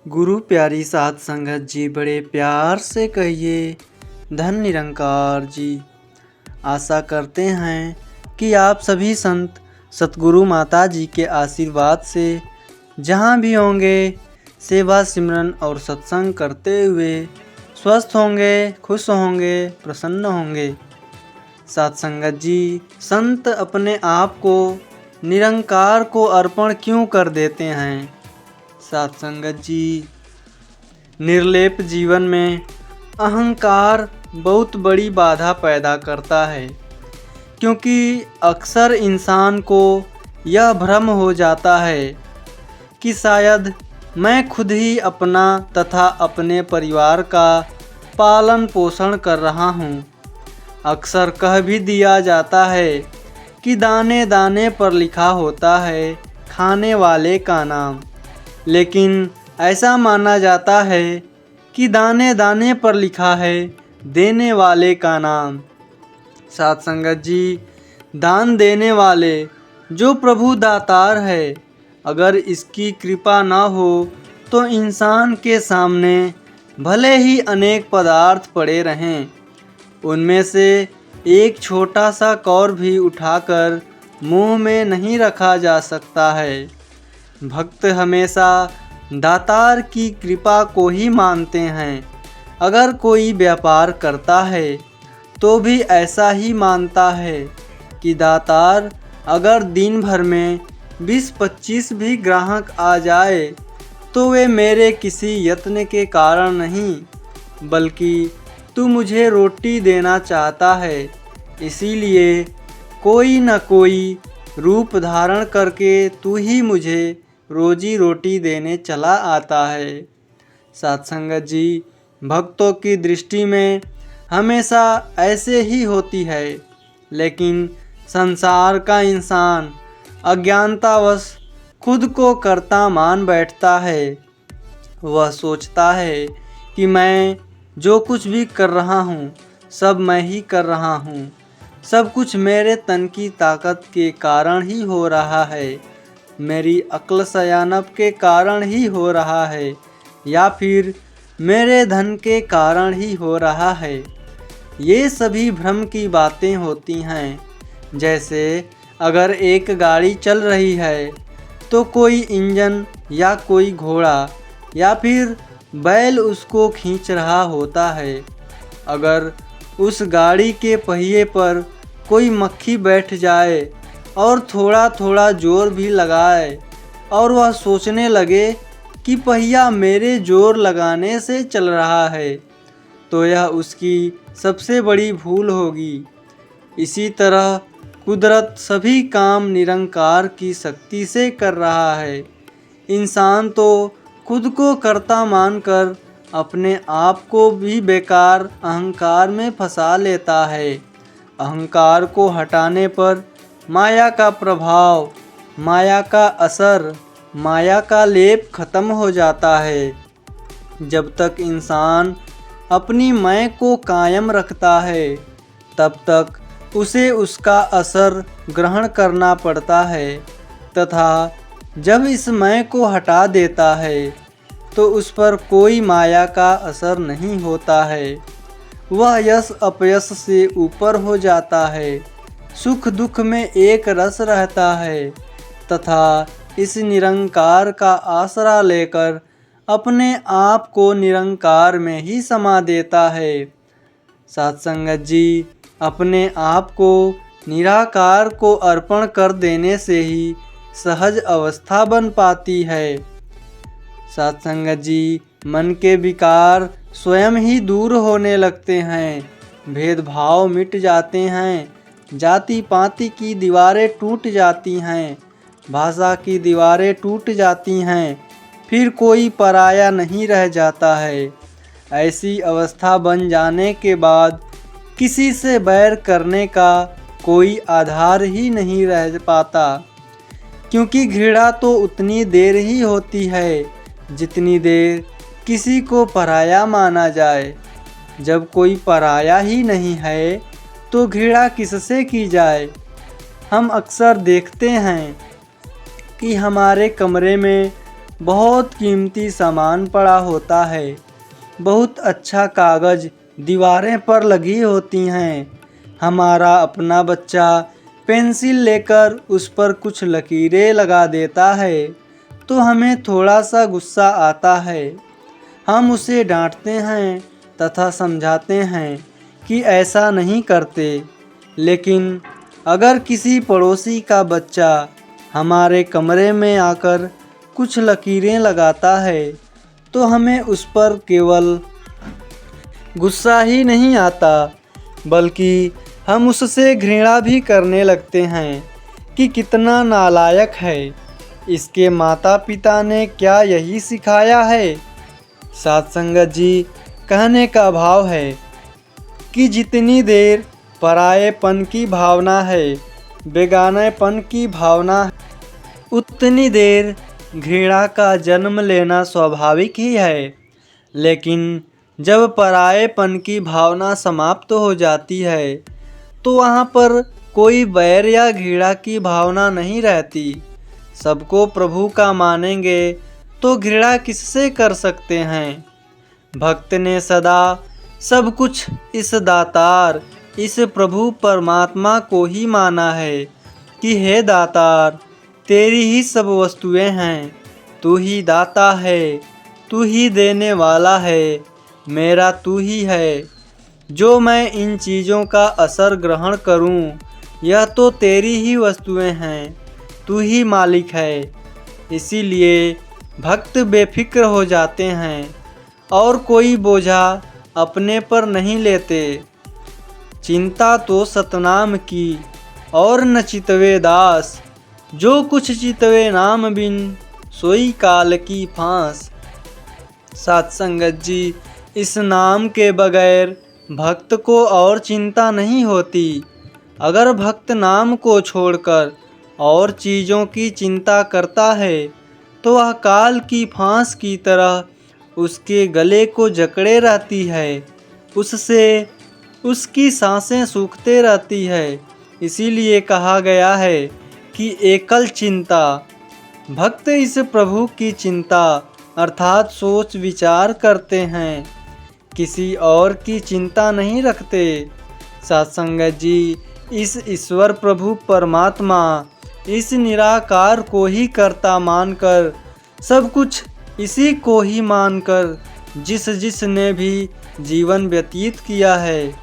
गुरु प्यारी साध संगत जी, बड़े प्यार से कहिए धन निरंकार जी। आशा करते हैं कि आप सभी संत सतगुरु माता जी के आशीर्वाद से जहाँ भी होंगे सेवा सिमरन और सत्संग करते हुए स्वस्थ होंगे, खुश होंगे, प्रसन्न होंगे। साध संगत जी, संत अपने आप को निरंकार को अर्पण क्यों कर देते हैं? साध संगत जी, निर्लेप जीवन में अहंकार बहुत बड़ी बाधा पैदा करता है, क्योंकि अक्सर इंसान को यह भ्रम हो जाता है कि शायद मैं खुद ही अपना तथा अपने परिवार का पालन पोषण कर रहा हूँ। अक्सर कह भी दिया जाता है कि दाने दाने पर लिखा होता है खाने वाले का नाम, लेकिन ऐसा माना जाता है कि दाने दाने पर लिखा है देने वाले का नाम। साध संगत जी, दान देने वाले जो प्रभु दातार है, अगर इसकी कृपा ना हो तो इंसान के सामने भले ही अनेक पदार्थ पड़े रहें, उनमें से एक छोटा सा कौर भी उठाकर मुंह में नहीं रखा जा सकता है। भक्त हमेशा दातार की कृपा को ही मानते हैं। अगर कोई व्यापार करता है तो भी ऐसा ही मानता है कि दातार अगर दिन भर में 20-25 भी ग्राहक आ जाए तो वे मेरे किसी यत्न के कारण नहीं, बल्कि तू मुझे रोटी देना चाहता है, इसीलिए कोई न कोई रूप धारण करके तू ही मुझे रोजी रोटी देने चला आता है। साध संगत जी, भक्तों की दृष्टि में हमेशा ऐसे ही होती है, लेकिन संसार का इंसान अज्ञानतावश खुद को कर्ता मान बैठता है। वह सोचता है कि मैं जो कुछ भी कर रहा हूँ सब मैं ही कर रहा हूँ, सब कुछ मेरे तन की ताकत के कारण ही हो रहा है, मेरी अक्ल सयानप के कारण ही हो रहा है, या फिर मेरे धन के कारण ही हो रहा है। ये सभी भ्रम की बातें होती हैं। जैसे अगर एक गाड़ी चल रही है तो कोई इंजन या कोई घोड़ा या फिर बैल उसको खींच रहा होता है। अगर उस गाड़ी के पहिए पर कोई मक्खी बैठ जाए और थोड़ा थोड़ा जोर भी लगाए और वह सोचने लगे कि पहिया मेरे जोर लगाने से चल रहा है, तो यह उसकी सबसे बड़ी भूल होगी। इसी तरह कुदरत सभी काम निरंकार की शक्ति से कर रहा है। इंसान तो खुद को कर्ता मानकर अपने आप को भी बेकार अहंकार में फंसा लेता है। अहंकार को हटाने पर माया का प्रभाव, माया का असर, माया का लेप खत्म हो जाता है। जब तक इंसान अपनी मैं को कायम रखता है, तब तक उसे उसका असर ग्रहण करना पड़ता है, तथा जब इस मैं को हटा देता है तो उस पर कोई माया का असर नहीं होता है। वह यश अपयश से ऊपर हो जाता है, सुख दुख में एक रस रहता है, तथा इस निरंकार का आसरा लेकर अपने आप को निरंकार में ही समा देता है। साध संगत जी, अपने आप को निराकार को अर्पण कर देने से ही सहज अवस्था बन पाती है। साध संगत जी, मन के विकार स्वयं ही दूर होने लगते हैं, भेदभाव मिट जाते हैं, जाति पाति की दीवारें टूट जाती हैं, भाषा की दीवारें टूट जाती हैं, फिर कोई पराया नहीं रह जाता है। ऐसी अवस्था बन जाने के बाद किसी से बैर करने का कोई आधार ही नहीं रह पाता, क्योंकि घृणा तो उतनी देर ही होती है जितनी देर किसी को पराया माना जाए। जब कोई पराया ही नहीं है तो घृणा किससे की जाए? हम अक्सर देखते हैं कि हमारे कमरे में बहुत कीमती सामान पड़ा होता है। बहुत अच्छा कागज़ दीवारें पर लगी होती हैं। हमारा अपना बच्चा पेंसिल लेकर उस पर कुछ लकीरें लगा देता है तो हमें थोड़ा सा गुस्सा आता है। हम उसे डांटते हैं तथा समझाते हैं कि ऐसा नहीं करते। लेकिन अगर किसी पड़ोसी का बच्चा हमारे कमरे में आकर कुछ लकीरें लगाता है तो हमें उस पर केवल गुस्सा ही नहीं आता बल्कि हम उससे घृणा भी करने लगते हैं कि कितना नालायक है। इसके माता पिता ने क्या यही सिखाया है? साथ संगत जी, कहने का भाव है कि जितनी देर परायेपन की भावना है, बेगानेपन की भावना है, उतनी देर घृणा का जन्म लेना स्वाभाविक ही है। लेकिन जब परायेपन की भावना समाप्त हो जाती है तो वहाँ पर कोई बैर या घृणा की भावना नहीं रहती। सबको प्रभु का मानेंगे तो घृणा किससे कर सकते हैं? भक्त ने सदा सब कुछ इस दातार, इस प्रभु परमात्मा को ही माना है कि हे दातार, तेरी ही सब वस्तुएं हैं, तू ही दाता है, तू ही देने वाला है, मेरा तू ही है। जो मैं इन चीज़ों का असर ग्रहण करूं, यह तो तेरी ही वस्तुएं हैं, तू ही मालिक है। इसीलिए भक्त बेफिक्र हो जाते हैं और कोई बोझा अपने पर नहीं लेते। चिंता तो सतनाम की और न चितवे दास, जो कुछ चितवे नाम बिन सोई काल की फांस। साथ संगत जी, इस नाम के बगैर भक्त को और चिंता नहीं होती। अगर भक्त नाम को छोड़कर और चीज़ों की चिंता करता है तो वह काल की फांस की तरह उसके गले को जकड़े रहती है, उससे उसकी सांसें सूखते रहती है। इसीलिए कहा गया है कि एकल चिंता। भक्त इस प्रभु की चिंता अर्थात सोच विचार करते हैं, किसी और की चिंता नहीं रखते। सत्संगत जी, इस ईश्वर प्रभु परमात्मा, इस निराकार को ही कर्ता मानकर, सब कुछ इसी को ही मानकर जिसने भी जीवन व्यतीत किया है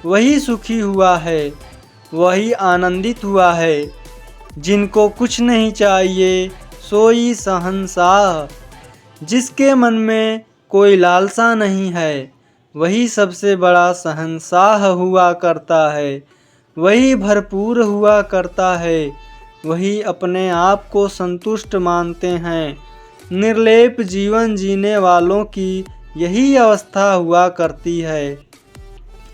वही सुखी हुआ है, वही आनंदित हुआ है। जिनको कुछ नहीं चाहिए सोई शहंशाह, जिसके मन में कोई लालसा नहीं है वही सबसे बड़ा शहंशाह हुआ करता है, वही भरपूर हुआ करता है, वही अपने आप को संतुष्ट मानते हैं। निर्लेप जीवन जीने वालों की यही अवस्था हुआ करती है।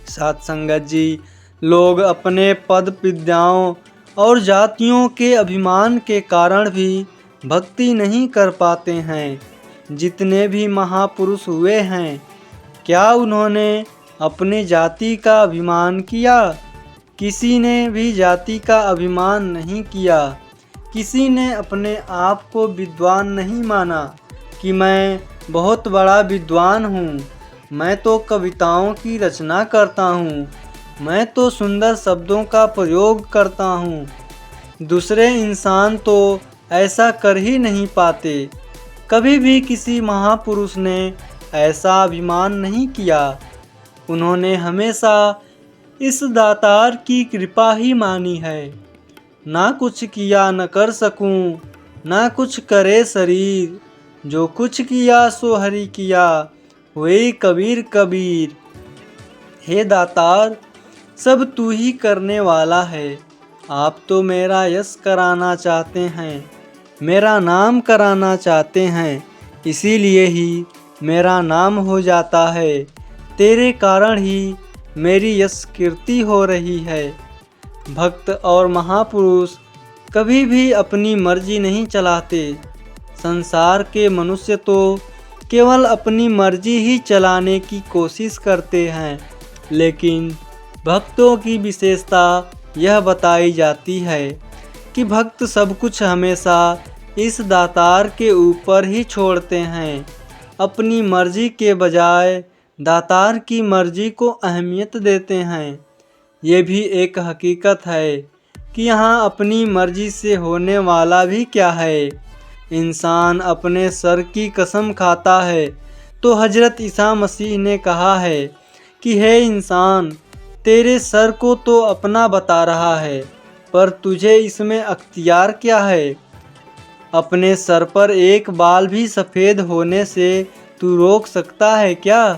साथ संगत जी, लोग अपने पद विद्याओं और जातियों के अभिमान के कारण भी भक्ति नहीं कर पाते हैं। जितने भी महापुरुष हुए हैं, क्या उन्होंने अपनी जाति का अभिमान किया? किसी ने भी जाति का अभिमान नहीं किया। किसी ने अपने आप को विद्वान नहीं माना कि मैं बहुत बड़ा विद्वान हूँ, मैं तो कविताओं की रचना करता हूँ, मैं तो सुंदर शब्दों का प्रयोग करता हूँ। दूसरे इंसान तो ऐसा कर ही नहीं पाते। कभी भी किसी महापुरुष ने ऐसा अभिमान नहीं किया। उन्होंने हमेशा इस दातार की कृपा ही मानी है। ना कुछ किया न कर सकूं, ना कुछ करे शरीर, जो कुछ किया सो हरि किया, वही कबीर कबीर। हे दातार, सब तू ही करने वाला है। आप तो मेरा यश कराना चाहते हैं, मेरा नाम कराना चाहते हैं, इसीलिए ही मेरा नाम हो जाता है। तेरे कारण ही मेरी यश कीर्ति हो रही है। भक्त और महापुरुष कभी भी अपनी मर्जी नहीं चलाते। संसार के मनुष्य तो केवल अपनी मर्जी ही चलाने की कोशिश करते हैं, लेकिन भक्तों की विशेषता यह बताई जाती है कि भक्त सब कुछ हमेशा इस दातार के ऊपर ही छोड़ते हैं। अपनी मर्जी के बजाय दातार की मर्जी को अहमियत देते हैं। ये भी एक हकीकत है कि यहाँ अपनी मर्जी से होने वाला भी क्या है। इंसान अपने सर की कसम खाता है तो हजरत ईसा मसीह ने कहा है कि हे इंसान, तेरे सर को तो अपना बता रहा है, पर तुझे इसमें अख्तियार क्या है। अपने सर पर एक बाल भी सफ़ेद होने से तू रोक सकता है क्या?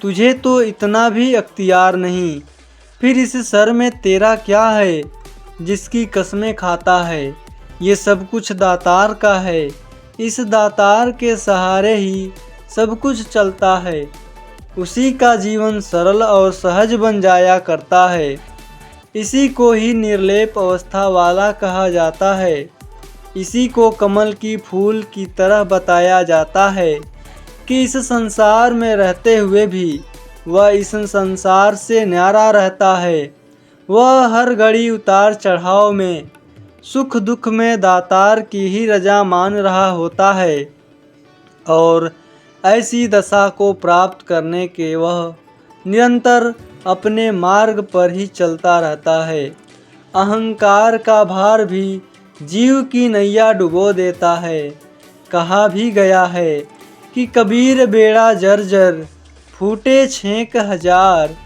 तुझे तो इतना भी अख्तियार नहीं। फिर इस सर में तेरा क्या है जिसकी कस्में खाता है? ये सब कुछ दातार का है। इस दातार के सहारे ही सब कुछ चलता है। उसी का जीवन सरल और सहज बन जाया करता है। इसी को ही निर्लेप अवस्था वाला कहा जाता है। इसी को कमल की फूल की तरह बताया जाता है कि इस संसार में रहते हुए भी वह इस संसार से न्यारा रहता है। वह हर घड़ी उतार चढ़ाव में, सुख दुख में दातार की ही रजा मान रहा होता है और ऐसी दशा को प्राप्त करने के वह निरंतर अपने मार्ग पर ही चलता रहता है। अहंकार का भार भी जीव की नैया डुबो देता है। कहा भी गया है कि कबीर बेड़ा जर्जर, फूटे छेक हजार,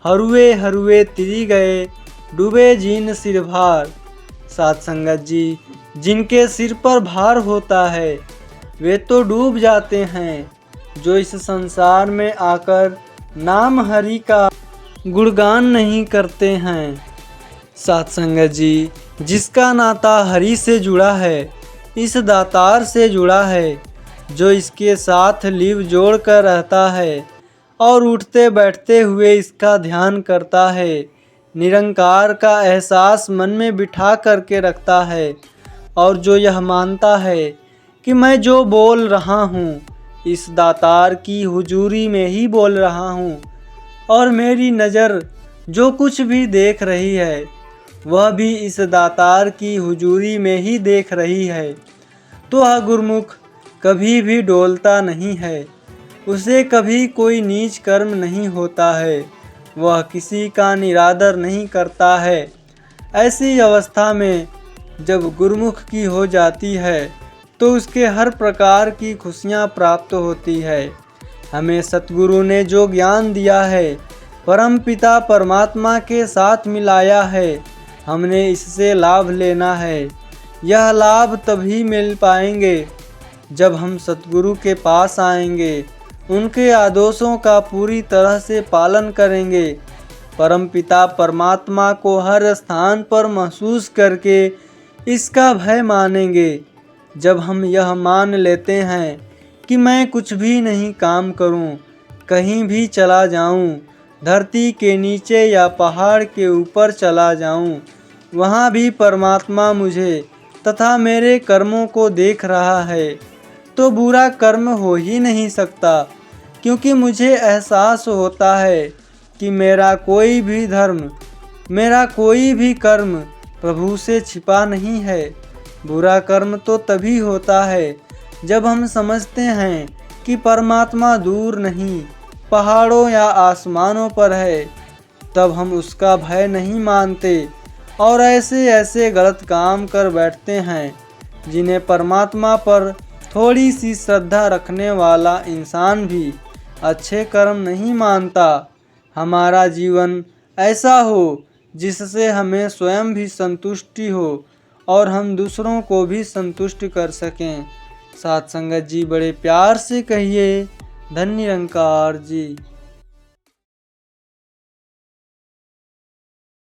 हरुए हरुए तिरी गए, डूबे जीन सिर भार। साथ संगत जी, जिनके सिर पर भार होता है वे तो डूब जाते हैं। जो इस संसार में आकर नाम हरि का गुणगान नहीं करते हैं। साथ संगत जी, जिसका नाता हरि से जुड़ा है, इस दातार से जुड़ा है, जो इसके साथ लिव जोड़ कर रहता है और उठते बैठते हुए इसका ध्यान करता है, निरंकार का एहसास मन में बिठा करके रखता है और जो यह मानता है कि मैं जो बोल रहा हूँ इस दातार की हुजूरी में ही बोल रहा हूँ और मेरी नज़र जो कुछ भी देख रही है वह भी इस दातार की हुजूरी में ही देख रही है, तो वह गुरमुख कभी भी डोलता नहीं है। उसे कभी कोई नीच कर्म नहीं होता है। वह किसी का निरादर नहीं करता है। ऐसी अवस्था में जब गुरमुख की हो जाती है तो उसके हर प्रकार की खुशियाँ प्राप्त होती है। हमें सतगुरु ने जो ज्ञान दिया है परम पिता परमात्मा के साथ मिलाया है, हमने इससे लाभ लेना है। यह लाभ तभी मिल पाएंगे जब हम सतगुरु के पास आएंगे, उनके आदेशों का पूरी तरह से पालन करेंगे, परमपिता परमात्मा को हर स्थान पर महसूस करके इसका भय मानेंगे। जब हम यह मान लेते हैं कि मैं कुछ भी नहीं काम करूं, कहीं भी चला जाऊं, धरती के नीचे या पहाड़ के ऊपर चला जाऊं, वहां भी परमात्मा मुझे तथा मेरे कर्मों को देख रहा है, तो बुरा कर्म हो ही नहीं सकता, क्योंकि मुझे एहसास होता है कि मेरा कोई भी धर्म, मेरा कोई भी कर्म प्रभु से छिपा नहीं है। बुरा कर्म तो तभी होता है जब हम समझते हैं कि परमात्मा दूर नहीं, पहाड़ों या आसमानों पर है, तब हम उसका भय नहीं मानते और ऐसे ऐसे गलत काम कर बैठते हैं जिन्हें परमात्मा पर थोड़ी सी श्रद्धा रखने वाला इंसान भी अच्छे कर्म नहीं मानता। हमारा जीवन ऐसा हो जिससे हमें स्वयं भी संतुष्टि हो और हम दूसरों को भी संतुष्ट कर सकें। साथ संगत जी, बड़े प्यार से कहिए, धन्य निरंकार जी।